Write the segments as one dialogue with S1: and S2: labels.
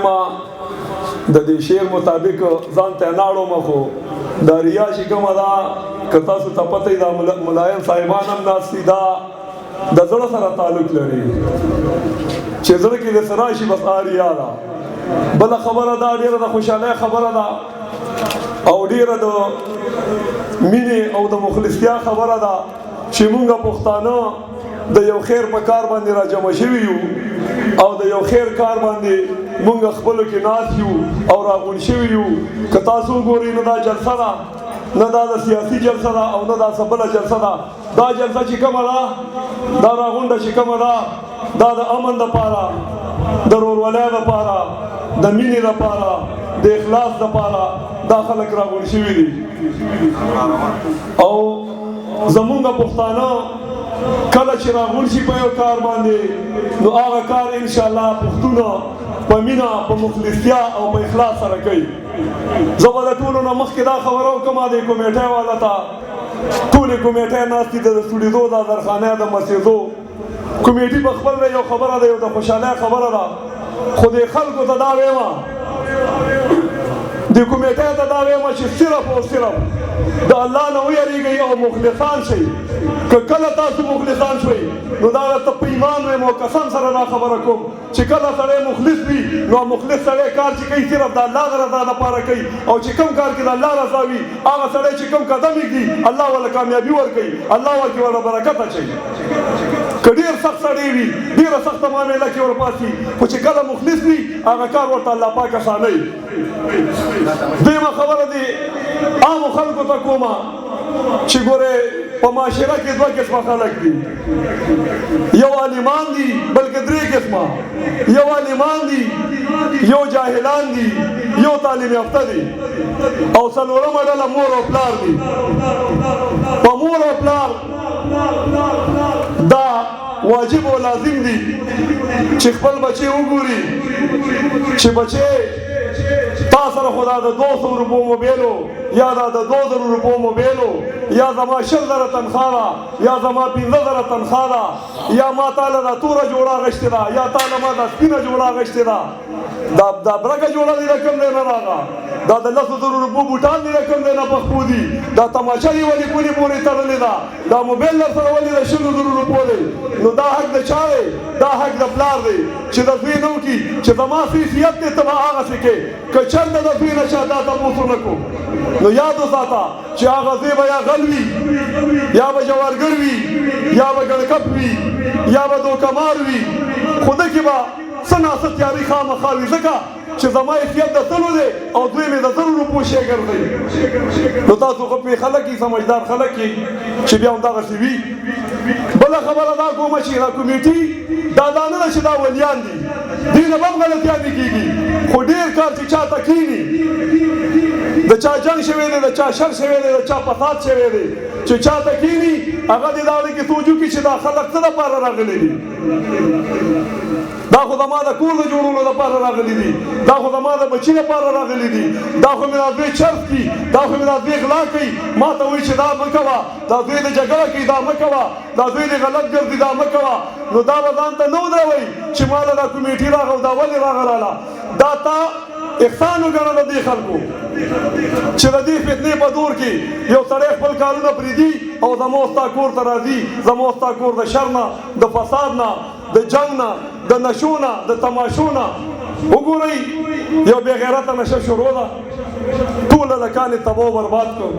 S1: ما د دې شعر مطابق ځان ته ناړو مخو د ریا چې کومه ده که تاسو ته پته دا ملایم صاحبان هم ناستي دا د زړه سره تعلق لري چې زړه کې د سره شي بس ریا ده. بله خبره ده ډېره د خوشحالۍ خبره ده او ډېره د مینې او د مخلصتیا خبره ده چې مونږ پښتانه د یو خیر په کار باندې را جمع شوي یو او د یو خیر کار باندې مونږ خپلو کې ناست یو او راغونډ شوي یو. که تاسو وګورئ نو دا جلسه ده نه دا د سیاسي جلسه ده او نه دا څه بله جلسه ده. دا جلسه چې کومه ده دا راغونډه چې کومه ده دا د امن دپاره د ورورولۍ دپاره د مینې دپاره د اخلاص دپاره دا خلک راغونډ شوي دي او زمونږ پښتانه کله چې راغونډ شي په یو کار باندې نو هغه کار انشاءالله پښتونه په مینه په مخلصتیا او په اخلاص سره کوي. زه به د ټولو نه مخکې دا خبره وکړم د کمیټۍ والا ته ټولې کمیټۍ ناستې د سټوډیو د درخانۍ د مسجدو کمیټي په خپل یو خبره ده یو د خوشحالۍ خبره ده خو د خلکو ته دا ویمه د کمیټۍ ته دا ویمه چې صرف او صرف د الله نه ویریږئ او مخلصان شئ. که کله تاسو مخلصان شوئ نو دا درته په ایمان ویم او قسم سره دا خبره کوم چې کله سړی مخلص وي نو مخلص سړی کار چې کوي صرف د الله د رضا لپاره کوي او چې کوم کار کې د الله رضا وي هغه سړی چې کوم قدم ایږدي الله ورله کامیابي ورکوي الله ورکې ورله برکت اچوي. که ډېر سخت سړی وي ډېره سخته معامله کې ورپاسي خو چې کله مخلص وي هغه کار ورته الله پاک اسانوي. دویمه خبره دې عامو خلکو ته کومه چې ګورې په معاشره کې دوه قسمه خلک دي یو عالمان دي بلکې درې قسمه یو عالمان دي یو جاهلان دي یو تعلیم یافته دي او څلورمه ډله مور او پلار دي. په مور او پلار دا واجب او لازم دي چې خپل بچی وګوري چې بچی تا سره خو دا د 200 روپو موبیلو یا دا د 2000 روپو موبیلو یا زما 10000 تنخواه ده یا زما 15000 تنخواه ده یا ما تاله دا توره جوړه اخیستې ده یا تاله ما دا سپینه جوړه اخیستې ده دا برګه جوړه دې رقم دی نه راغه دا د 100,000 روپو بوټان دې رقم دی نه پخپو دي دا تماچه دې ولې پورې پورې تړلې ده دا موبیل در سره ولې د 100,000 روپو دی نو دا حق د چا دی دا حق د پلار دی چې د دوی نه وکړي چې زما حیثیت دی ته به هغسې کې که چېرته د دوی نه چا دا تپوس ونه کړو نو یاد وساته چې هغه ځای به یا غل وي یا به جوارګر وي یا به ګړکپ وي یا به دوکمار وي خو ده کې به څه ناڅه تیاري خامخا وي ځکه چې زما حیثیت د تلو دی او دوی مې د 100 روپو شی ګرځوي. نو تاسو خو پرې خلک یې سمجدار خلک یې چې بیا هم دغسې وي. بله خبره دا کومه چې دا کمیټي دا نه ده چې دا ولیان دي دوی نه به هم غلطیانې کېږي خو ډېر کار چې چا ته کښېني د چا جنګ شوی دی د چا شر شوی دی د چا فساد شوی دی چې چا ته کښېني هغه دې دا اړه کې سوچ وکړي چې دا خلک څه دپاره راغلي دي. دا خو زما د کور د جوړولو دپاره راغلي دي دا خو زما د بچي دپاره راغلي دي دا خو مې دا دوی چرس کړي دا خو مې دا دوی غلا کوي ما ته وایي چې دا مه کوه دا دوی د جګړه کوي دا مه کوه دا دوی د غلط ګرځي دا مه کوه نو دا به ځان ته نه ودروئ چې ما له دا کمیټي راغله دا ولې راغله دا تا احسان وګڼه د دې خلکو چې د دې فتنې په دور کې یو سړی خپل کارونه پرېږدي او زما ستا کور ته راځي زما ستا کور د شر نه د فساد نه د جنګ نه د نشو نه د تماشو نه وګورئ یو بې غیرته نشه شروع ده ټوله لکانې تباه و برباد کړو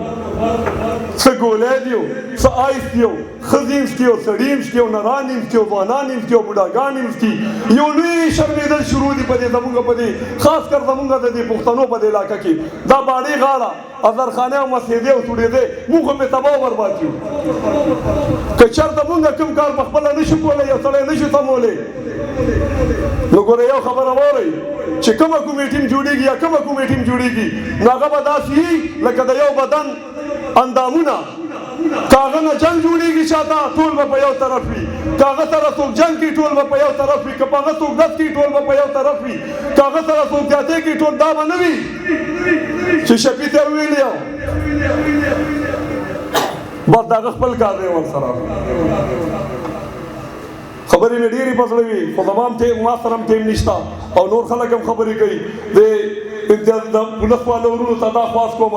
S1: څه ګولۍ دي څه آیس دي ښځې هم څکي او سړي هم څکي او نران هم څکي او ځوانان هم څکي او بوډاګان هم څکي یو لوی شرمېدل شروع دي په دې زموږ په دې خاص کر زموږ د دې پښتنو په دې علاقه کې دا باړې غاړه ازرخانې او مسجدې او سوډېدې موږ هم یې تباه و برباد کړو. که چېرته موږ کوم کار په خپله نه شو کولی یو سړی نه شو سمولی نو ګوره یو خبره واورئ چې کومه کمیټي هم جوړېږي یا کومه کمیټي هم جوړېږي نو هغه به داسې وي لکه د یو بدن اندامونه که هغه نه جنګ جوړېږي شاته ټول به په یو طرف وي که هغه سره څوک جنګ کوي ټول به په یو طرف وي که په هغه څوک دس کوي ټول به په یو طرف وي که هغه سره څوک زیاتې کوي ټول دا به نه وي چې شفیع ته ویلي بس د هغه خپل کار دی ورسره خبرې مې ډېرې په زړه وي خو زما هم ټیم ما سره هم ټیم نشته او نور خلک هم خبرې کوي د ولس والو ورونو ته دا خواست کوم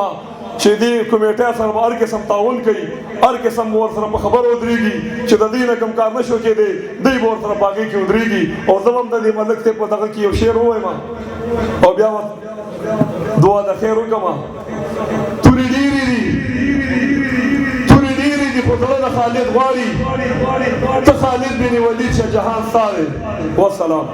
S1: چې دې کمیټې سره هر قسم تعاون کوي هر قسم ورسره په خبرو ودرېږي چې د دې نه کوم کار نه شو کېدی دوی به ورسره په هغې کې ودرېږي او زه هم د دې ملک صاحب په دغه کې یو شعر ووایم او بیا دعا د خیر وکړم تورې ډېرې دي خو زړه د خالد غواړي ته خالد بن ولید شه جهان ستا دی والسلام